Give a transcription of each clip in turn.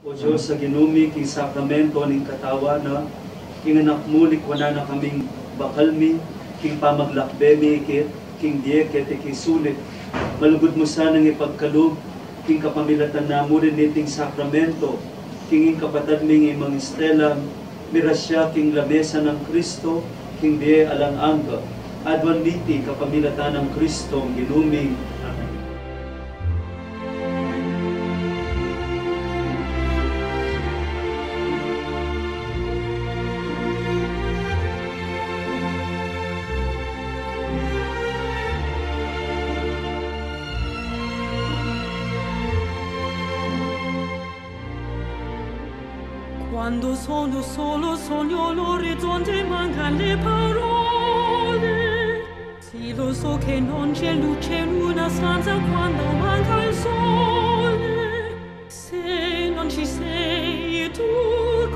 O Diyos, sa ginumi, king sakramento, ning katawa na, king anak mo, likwana na kaming bakalmi, king pamaglakbemi, king dieket, king sulit. Malugod mo sanang ipagkalog, king kapamilatan na mo rin iting sakramento, king kapatad ming imang estela, mirasya, king lamesa ng Kristo, king die alang angka, adwan liti kapamilatan ng Kristo, ginuming. Quando sono solo sogno l'orizzonte, mancano le parole. Sì, lo so che non c'è luce in una stanza quando manca il sole. Se non ci sei tu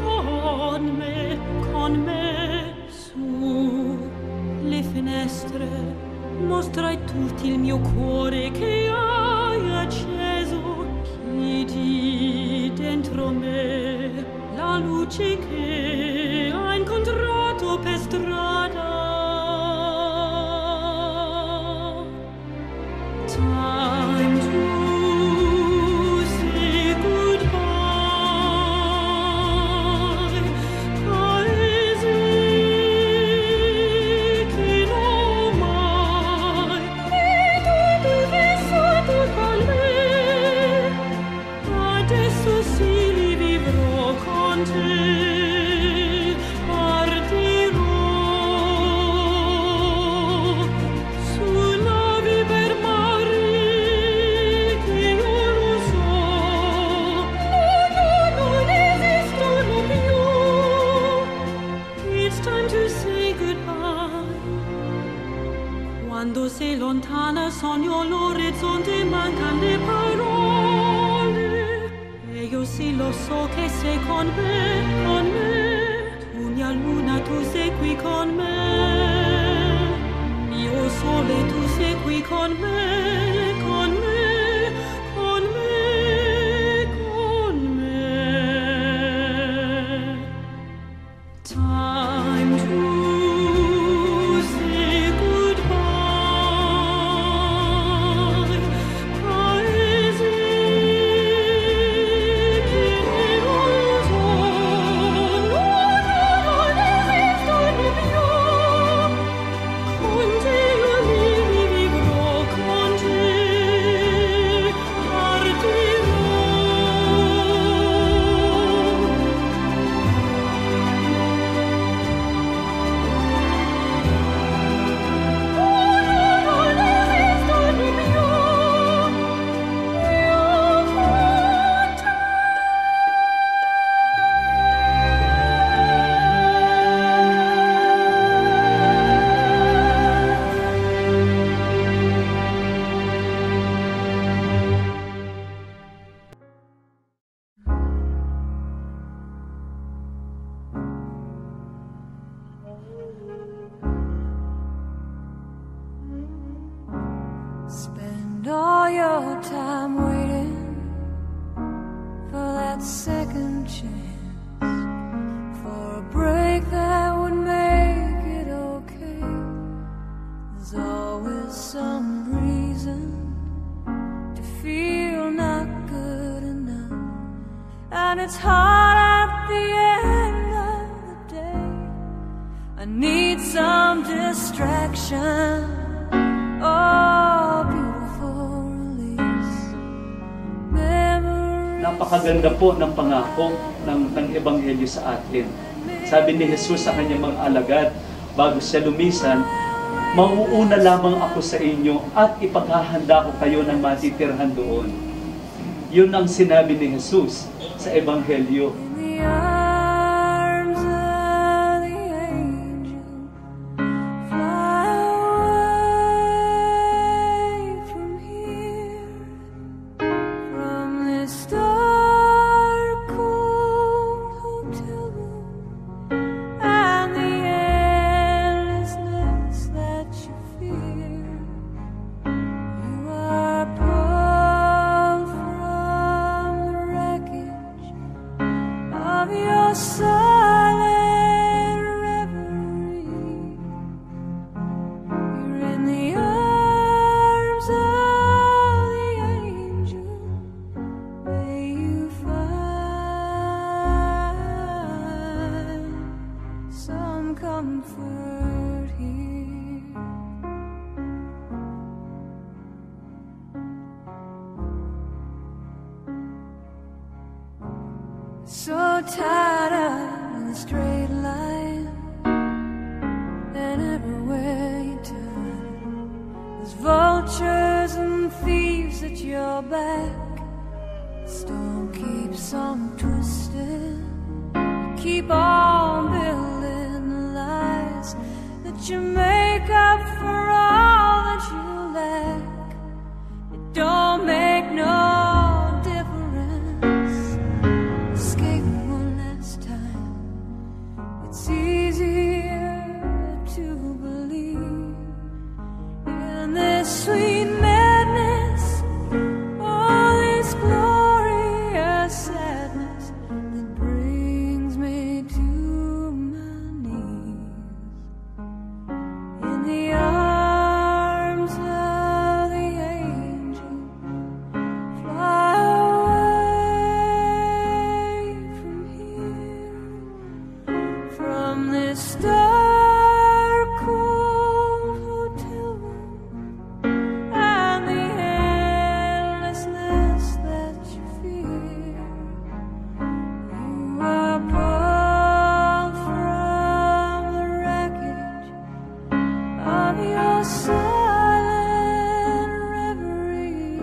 con me, su le finestre mostrai tutti il mio cuore che hai acceso. Chiudi dentro me la luce che ha incontrato per strada. Time to say goodbye. Paesi che non mai e tu vissuto con me. Adesso sì rivivrò con te, partirò su navi per mare che io lo so, non esistono più. It's time to say goodbye. Quando sei lontana sogno l'orizzonte, mancano le parole. E io sì lo so che sei con me, tu mia luna, tu sei qui con me, mio sole, tu sei qui con me, con me, con me, con me. Time to say goodbye. Paesi spend all your time waiting for that second chance, for a break that would make it okay. There's always some reason to feel not good enough, and it's hard at the end of the day. I need some distraction. Oh, beautiful release. Napakaganda po ng pangako ng Ebanghelyo sa atin. Sabi ni Jesus sa kanyang mga alagad, bago siya lumisan, mauuna lamang ako sa inyo at ipaghahanda ko kayo ng matitirhan doon. Yun ang sinabi ni Jesus sa Ebanghelyo. So tired of the straight line, and everywhere you turn, there's vultures and thieves at your back. The storm keeps on twisting. You keep on building the lies that you make up for all that you lack. It don't make no difference. Escape one last time. It's easier to believe in this sweet madness, all this glorious sadness that brings me to my knees. In the arms of the angel, fly away from here, from this dark, cold hotel room, and the endlessness that you fear. You are pulled from the wreckage of your silent reverie.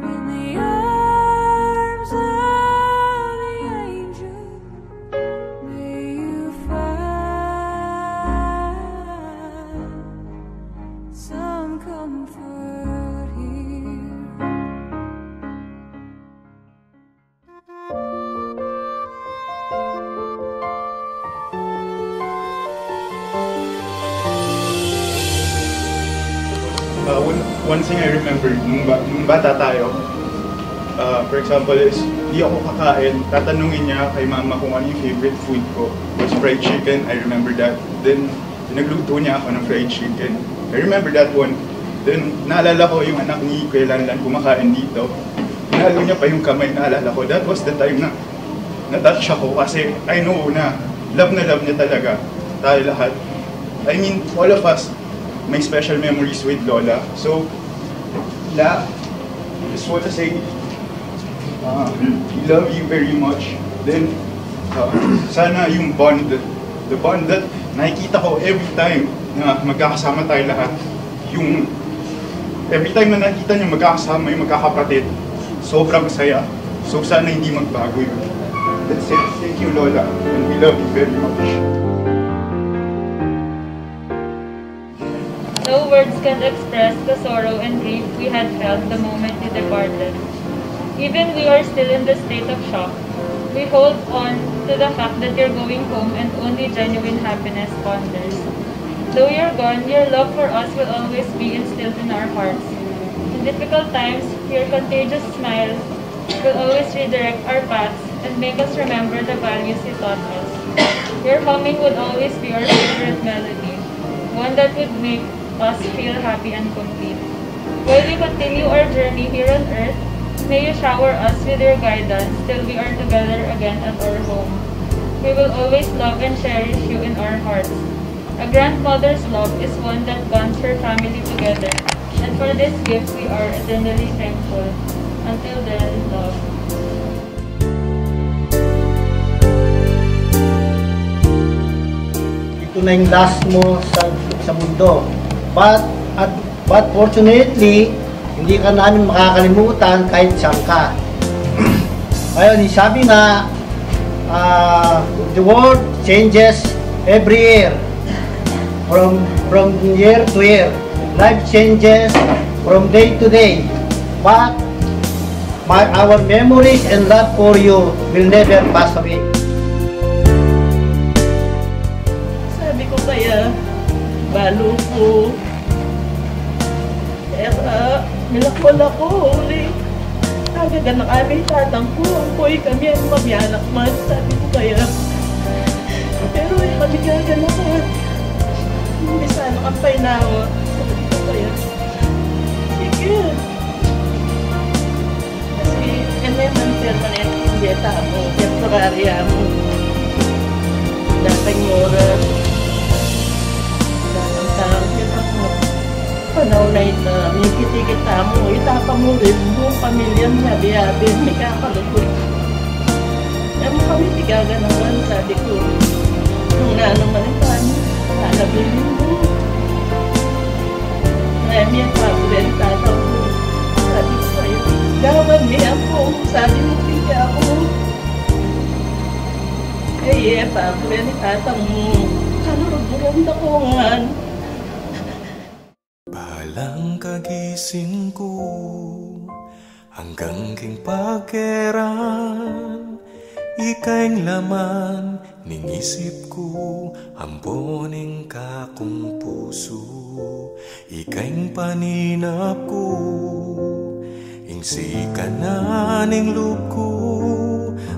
You're in the arms of the angel. May you find some comfort here. One thing I remember, nung bata tayo, for example is, di ako kakain, tatanungin niya kay mama kung ano yung favorite food ko. Was fried chicken, I remember that. Then, nagluto niya ako ng fried chicken. I remember that one. Then, naalala ko yung anak ni Kuya Lanlan kumakain dito. Hinalo niya pa yung kamay, naalala ko. That was the time na natouch ako kasi I know na love niya talaga tayo lahat. I mean, all of us may special memories with Lola. So, just want to say, we love you very much. Then, sana yung bond, the bond that nakikita ko every time na magkakasama tayo lahat, yung every time na nakita niyo magkakasama yung magkakapatid, sobrang saya. So, sana hindi magbago yun. That's it. Thank you, Lola. And we love you very much. No words can express the sorrow and grief we had felt the moment you departed. Even we are still in the state of shock. We hold on to the fact that you're going home and only genuine happiness ponders. Though you're gone, your love for us will always be instilled in our hearts. In difficult times, your contagious smile will always redirect our paths and make us remember the values you taught us. Your humming would always be our favorite melody, one that would make us feel happy and complete. While we continue our journey here on earth, may you shower us with your guidance till we are together again at our home. We will always love and cherish you in our hearts. A grandmother's love is one that bonds her family together, and for this gift we are eternally thankful. Until then, love. Ito na yung last mo sa mundo. But fortunately, hindi ka namin makakalimutan kahit saan ka. Ngayon, sabi nga, the world changes every year. From year to year. Life changes from day to day. But our memories and love for you will never pass away. Sabi ko kaya, balo ko. Kaya milakol ako uli. Agaga ng aming tatang ko. Ako'y kami ang mabyanak man. Sabi ko kaya. Pero kami gagalakan. Hindi sana kampay na ako. Sabi ko kaya. Sige. Kasi kanya man permanent dieta mo. Temporarya mo. Datang oras. Datang tao. Panahon na ito, may kitikita mo, itapa mo rin buong pamilya mo, habi-habi, may kakalukot. kami tigaganawan, sabi ko. Nung nanamalipan, hanabilin mo. Ngayon yan, pag-ulan tataw ko. Sabi ko sa'yo, gawan niya ako. Sabi mo, pili ako. Eh, pag-ulan tataw mo. Kanurog-muranda ko nga. Balang kagising ko hanggang king pagkeran, ika'y laman ning isip ko, amponing kakong puso. Ika'y paninap ko, insika na ning loob ko,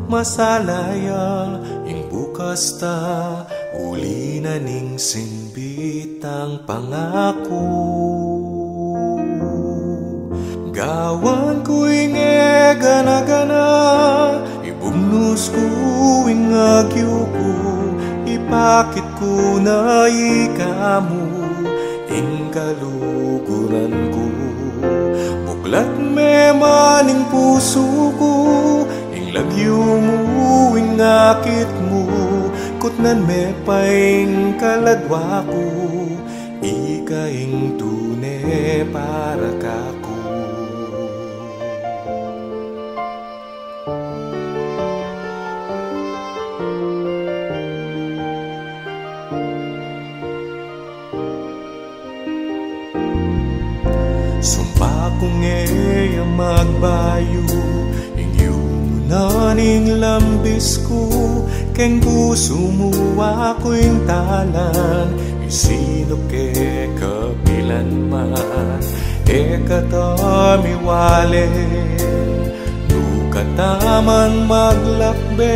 masalaya ing bukas ta, uli na ning simbitang pangako. Gawan ko ing gana-gana, ibugnos ko ing agyo ko, ipakit ko na ikamu ing kaluguran ko. Buklat me maning puso ko, ing lagyo mo ing akit mo, kutnan me paing kaladwa ko, ikaing tune para kako. Sumpa kong magbayo, inyong naning lambis ko, keng puso mo ako'y talan, isinop ke kapilan man, katami wale, nukataman maglakbe,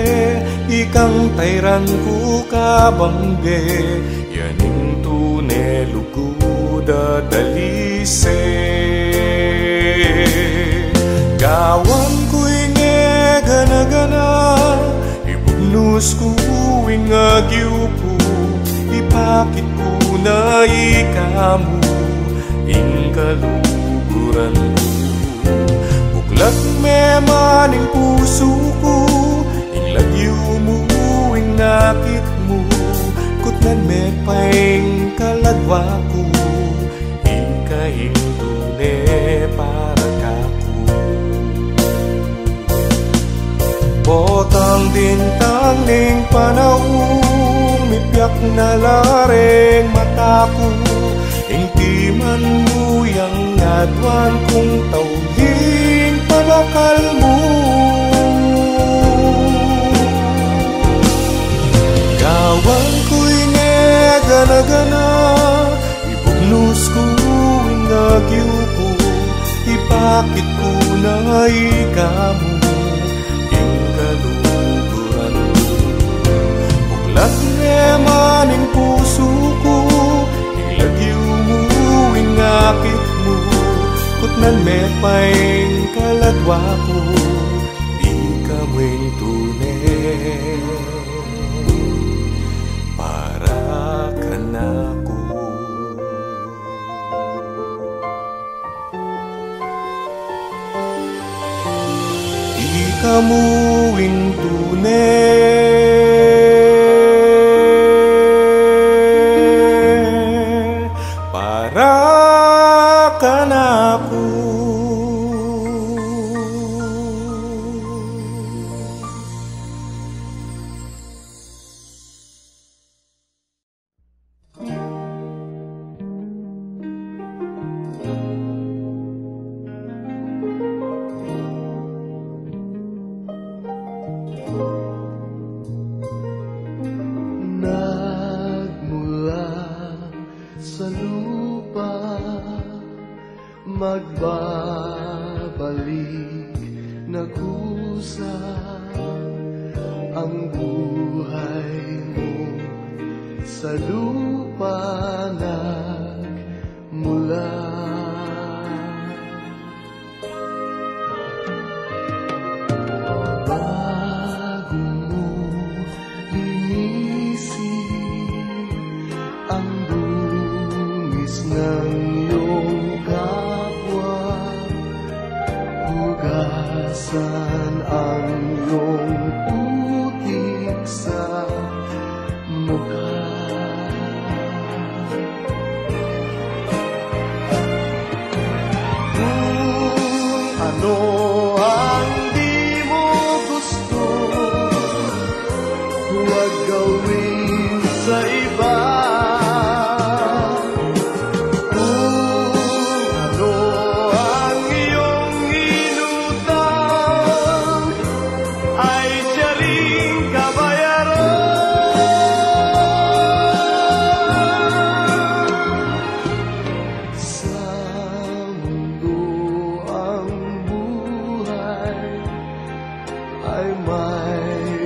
ikang tayran ko kabangge, yaning tuneluguda dalise. Gawan ko'y gana-gana, ibugnos ko ing agyo ko, ipakit ko na ikamu ing kaluguran ko. Buklat me maning puso ko, ing lagyo mo ing nakit mo, kutnan me paing kaladwa ko, ikaing tune para kako. Botang dintang ning panahon, mipiak na lareng mata ko, ing timan mo yang nadwan kong tauhin pabakal mo. Gawan ko'y gana-gana, ibugnos ko ing agyo ko, ipakit ko na ikamu ing kaluguran ko. Buklat me maning puso ko, ing lagyo mo ing akit mo, kutnan me paing kaladwa ko, ikamu ing tune para kanako. Ikamu ing tune para kanako. Magbabalik na kusa ang buhay mo sa lupa nagmula. Bago mo inisip ang dungis ng iyong kapwa, hugasan ang iyong ay may